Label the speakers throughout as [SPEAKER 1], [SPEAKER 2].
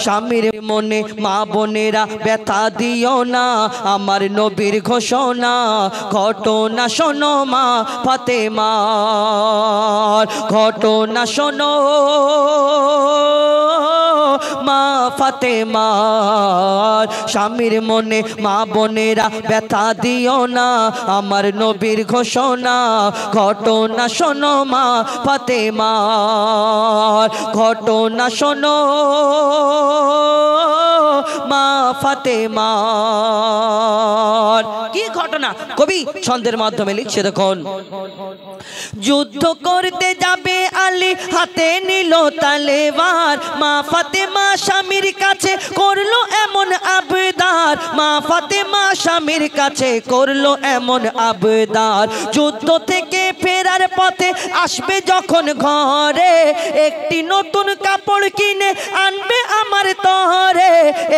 [SPEAKER 1] স্বামীর মনে মা বোনেরা ব্যথা দিও না, আমার নবীর ঘোষণা ঘটনা শোনো মা ফাতেমার, ঘটনা শোনো মা ফাতেমার। স্বামীর মনে মা বোনেরা ব্যথা দিও না, আমার নবীর ঘোষণা ঘটনা শোনো মা ফাতেমার, ঘটনা শোনো মা ফাতেমার। কি ঘটনা কবি ছন্দের মাধ্যমে লিখছে দেখুন। যুদ্ধ করতে যাবে আলী, হাতে নিল তলোয়ার, মা ফাতেমা স্বামীর কাছে করলো এমন আবদার, মা ফাতেমা স্বামীর কাছে করলো এমন আবদার। যুদ্ধ থেকে ফেরার পথে আসবে যখন ঘরে, একটি নতুন কাপড় কিনে আনবে আমার তরে,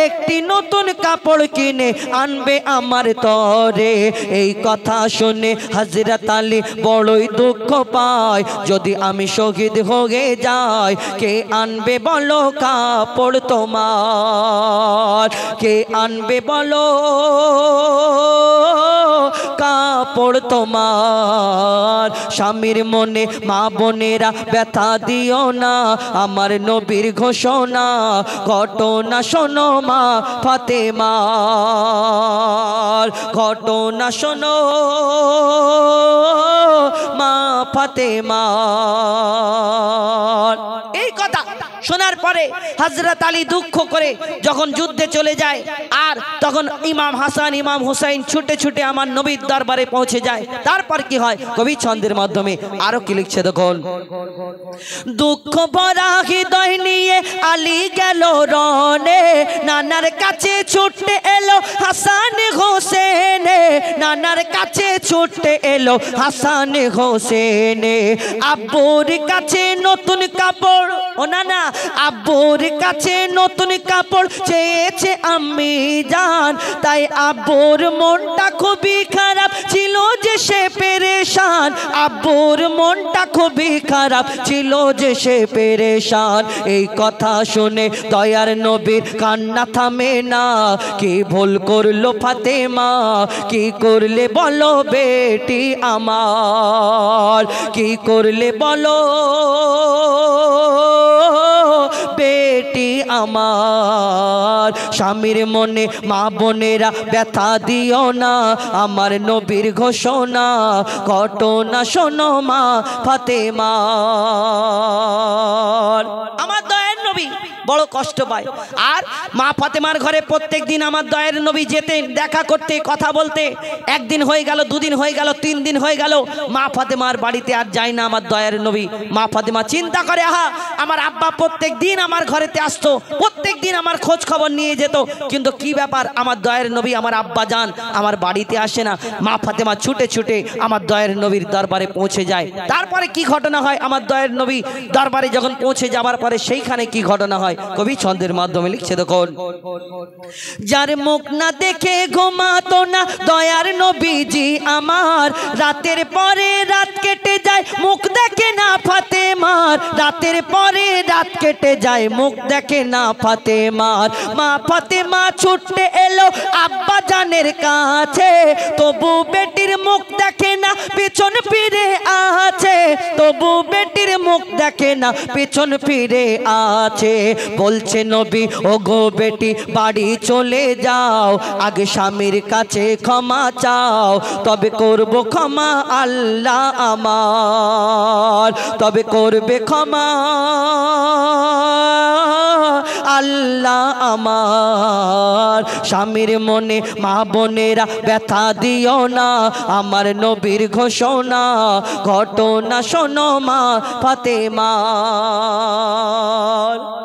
[SPEAKER 1] একটি নতুন কাপড় কিনে আনবে আমার তরে। এই কথা শুনে হযরত আলী বড়ই দুঃখ পায়, যদি আমি শহীদ হয়ে যাই কে আনবে বলো কাপড় তোমার, কে আনবে বলো কাপড় তোমার। স্বামীর মনে মা বোনেরা ব্যথা দিও না, আমার নবীর ঘোষণা ঘটনা শোনো মা ফাতেমার, ঘটনা শোনো মা ফাতেমার। এই কথা শোনার পরে হযরত আলী দুঃখ করে যখন যুদ্ধে চলে যায়, আর তখন ইমাম হাসান ইমাম হুসাইন ছুটে ছুটে আমার নবীর দরবারে পৌঁছে যায়। তারপর কি হয় কবি ছন্দের মাধ্যমে আরো কি লিখছে দেখুন। দুঃখ ভরা হৃদয় নিয়ে আলী গেল রনে, নানার কাছে ছুটে এলো হাসান হোসেন, নানার কাছে ছুটে এলো হাসান হোসেন। আব্বুর কাছে নতুন কাপড়, ও নানা আব্বুর কাছে নতুন কাপড় চেয়েছে আম্মি জান, তাই আব্বুর মনটা খুবই খারাপ ছিল যে সে পেরেশান, আব্বুর মনটা খুবই খারাপ ছিল যে সে পেরেশান। এই কথা শুনে দয়ার নবীর কান্না থামে না, কি ভুল করলো ফাতেমা, কি করলে বলো বেটি আমার, কি করলে বলো বেটি আমার। স্বামীর মনে মা বোনেরা ব্যথা দিও না, আমার নবীর ঘোষণা ঘটনা শোনো মা ফাতেমার। আমার দয়ার নবী বড় কষ্ট পায়, আর মা ফাতেমার ঘরে প্রত্যেক দিন আমার দয়ার নবী যেতেন দেখা করতে, কথা বলতে। একদিন হয়ে গেল, দুদিন হয়ে গেল, 3 দিন হয়ে গেল, মা ফাতেমার বাড়িতে আর যায় না আমার দয়ার নবী। মা ফাতেমা চিন্তা করে, আহা আমার আব্বা প্রত্যেক দিন আমার ঘরেতে আসতো, প্রত্যেক দিন আমার খোঁজ খবর নিয়ে যেত, কিন্তু কি ব্যাপার আমার দয়ার নবী আমার আব্বা যান আমার বাড়িতে আসে না। মা ফাতেমা ছুটে ছুটে আমার দয়ার নবীর দরবারে পৌঁছে যায়। তারপরে কি ঘটনা হয় আমার দয়ার নবী দরবারে যখন পৌঁছে যাবার পরে সেইখানে কি ঘটনা হয় কবি ছন্দের মাধ্যমে লিখছে দেখুন। যার মুখ না দেখে ঘুমাতো না দয়ার নবীজি আমার, রাতের পরে রাত কেটে যায় মুখ দেখে না ফাতেমার, রাতের পরে রাত কেটে যায় মুখ দেখে না ফাতেমার। মা ফাতেমা ছুটে এলো আব্বা জানের কাছে, তবু বেটির মুখ দেখে না পেছন ফিরে আছে, তবু বেটির মুখ দেখে না পেছন ফিরে আছে। বলছে নবী ও গো বেটি বাড়ি চলে যাও, আগে স্বামীর কাছে ক্ষমা চাও, তবে করব ক্ষমা আল্লাহ আমার, তবে করবে ক্ষমা আল্লাহ আমার। স্বামীর মনে মা বোনেরা ব্যথা দিও না, আমার নবীর ঘোষণা ঘটনা শোনো মা ফাতেমা।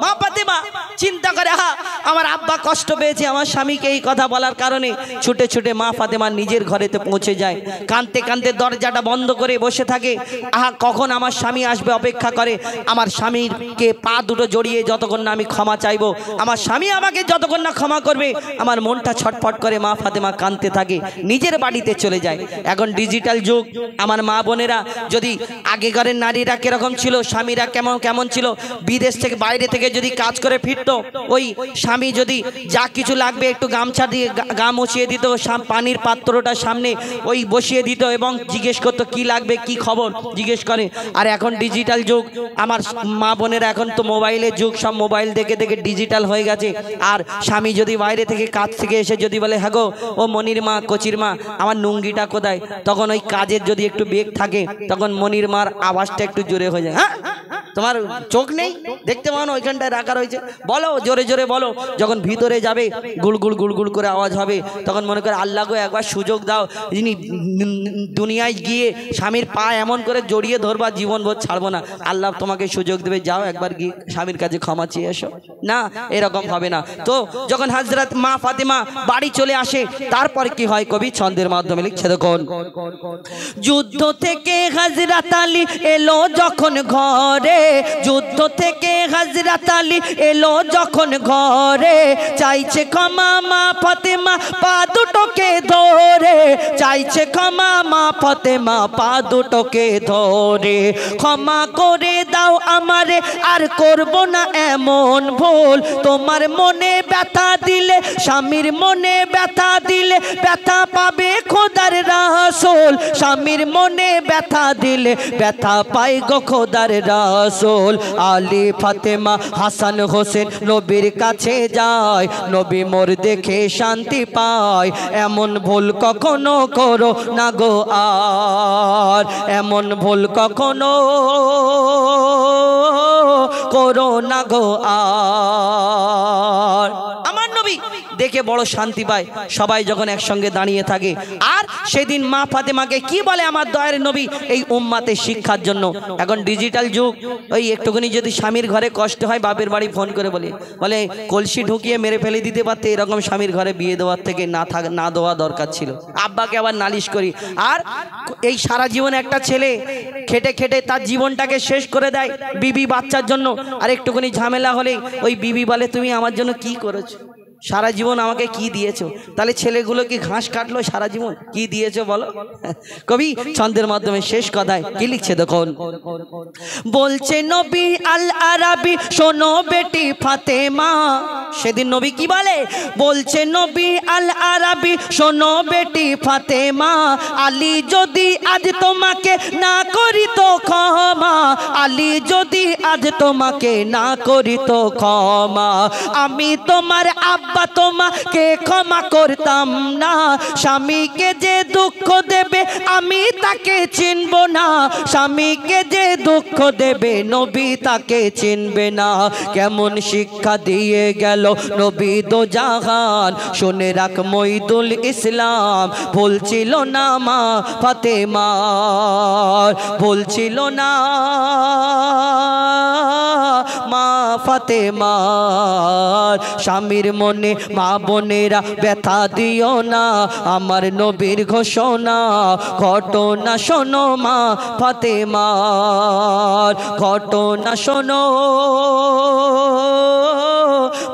[SPEAKER 1] মা ফাতেমা চিন্তা করে, হা আমার আব্বা কষ্ট পেয়েছে আমার স্বামীকে এই কথা বলার কারণে। ছুটে ছুটে মা ফাতেমা নিজের ঘরেতে পৌঁছে যায়, কাঁদতে কাঁদতে দরজাটা বন্ধ করে বসে থাকে। আহা কখন আমার স্বামী আসবে অপেক্ষা করে। আমার স্বামীকে পা দুটো জড়িয়ে যতক্ষণ না আমি ক্ষমা চাই চাইবো, আমার স্বামী আমাকে যতক্ষণ না ক্ষমা করবে আমার মনটা ছটফট করে। মা ফাতেমা কাঁদতে থাকে, নিজের বাড়িতে চলে যায়। এখন ডিজিটাল যুগ, আমার মা বোনেরা, যদি আগেকারের নারীরা কিরকম ছিল, স্বামীরা কেমন ছিল, বিদেশ থেকে বাইরে থেকে যদি কাজ করে ফিরতো, ওই স্বামী যদি যা কিছু লাগবে একটু গামছা দিয়ে গা মুছিয়ে দিত, পানির পাত্রটা সামনে ওই বসিয়ে দিত এবং জিজ্ঞেস করতো কি লাগবে, কি খবর জিজ্ঞেস করে। আর এখন ডিজিটাল যুগ, আমার মা বোনেরা এখন তো মোবাইলের যুগ, সব মোবাইল দেখে দেখে ডিজিটাল হয়ে গেছে। আর স্বামী যদি বাইরে থেকে কাজ থেকে এসে যদি বলে হ্যাঁ গো ও মনির মা, কচির মা, আমার নুঙ্গিটা কোথায়, তখন ওই কাজের যদি একটু বেগ থাকে তখন মনির মার আওয়াজটা একটু জোরে হয়ে যায়। হ্যাঁ তোমার চোখ নেই, দেখতে পাও না ওইখানটায় রাখা রয়েছে, বলো জোরে জোরে বলো। যখন ভিতরে যাবে গুড়গুড় গুড়গুড় করে আওয়াজ হবে, তখন মনে করে আল্লাহ গো একবার সুযোগ দাও, যিনি দুনিয়ায় গিয়ে স্বামীর পা এমন করে জড়িয়ে ধরবা জীবনভর ছাড়বো না, আল্লাহ তোমাকে সুযোগ দেবে, যাও একবার গিয়ে স্বামীর কাছে ক্ষমা চেয়ে এসো। না, এরকম হবে না। তো যখন হযরত মা ফাতেমা বাড়ি চলে আসে, তারপর কি হয় কবি ছন্দের মাধ্যমে লিখছে দেখুন। যুদ্ধ থেকে হযরত আলী এলো যখন ঘরে, যুদ্ধ থেকে হযরত আলী এলো যখন ঘরে, চাইছে ক্ষমা মা ফাতেমা পা দুটোকে ধরে, চাইছে ক্ষমা মা ফাতেমা পা দুটোকে ধরে, ক্ষমা করে দাও আমারে আর করব না এমন ভুল, তোমার মনে ব্যথা দিলে স্বামীর মনে ব্যথা দিলে ব্যথা পাবে খোদার রাসূল, স্বামীর মনে ব্যথা দিলে ব্যথা পাই গো খোদার রাসূল। আলী ফাতেমা হাসান হোসেন নবীর কাছে যায়, নবী মোর দেখে শান্তি পায়, এমন ভুল কখনো করো না গো আর, এমন ভুল কখনো করো না গো আর। আমার নবী দেখে বড় শান্তি পায়, সবাই যখন একসঙ্গে দাঁড়িয়ে থাকে। আর সেদিন মা ফাতেমাকে কি বলে আমার দয়ার নবী এই উম্মাতের শিক্ষার জন্য। এখন ডিজিটাল যুগ, ওই একটুখানি যদি স্বামীর ঘরে কষ্ট হয় বাপের বাড়ি ফোন করে বলে কলসি ঢুকিয়ে মেরে ফেলে দিতে পারতে, এরকম স্বামীর ঘরে বিয়ে দেওয়ার থেকে না দেওয়া দরকার ছিল। আব্বাকে আবার নালিশ করি। আর এই সারা জীবন একটা ছেলে খেটে খেটে তার জীবনটাকে শেষ করে দেয় বিবি বাচ্চার জন্য, আর একটুখানি ঝামেলা হলে ওই বিবি বলে তুমি আমার জন্য কি করেছো, সারা জীবন আমাকে কি দিয়েছো। তাহলে ছেলেগুলো কি ঘাস কাটলো সারা জীবন, কি দিয়েছো বলো। কবি ছন্দের মাধ্যমে শেষ কথায় কি লিখছে দেখুন। বলছে নবী আল আরাবি শোনো বেটি ফাতেমা, সেদিন নবী কি বলে, বলছে নবী আল আরাবি শোনো বেটি ফাতেমা, আলী যদি আজ তোমাকে না করি তো ক্ষমা, আলী যদি আজ তোমাকে না করি তো ক্ষমা, আমি তোমার আব্বা তোমাকে ক্ষমা করতাম না, স্বামীকে যে দুঃখ দেবে আমি তাকে চিনব না, স্বামীকে যে দুঃখ দেবে নবী তাকে চিনবে না। কেমন শিক্ষা দিয়ে গেল নবী দো জাহান, শুনে রাখ মঈদুল ইসলাম, ভুলছিল না মা ফাতেমা, ভুলছিল না মা ফাতেমা, স্বামীর মনে মা বোনেরা ব্যথা দিও না, আমার নবীর ঘোষণা ঘটনা শোনো মা ফাতেমার, ঘটনা শোনো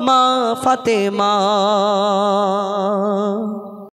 [SPEAKER 1] মা ফাতেমা।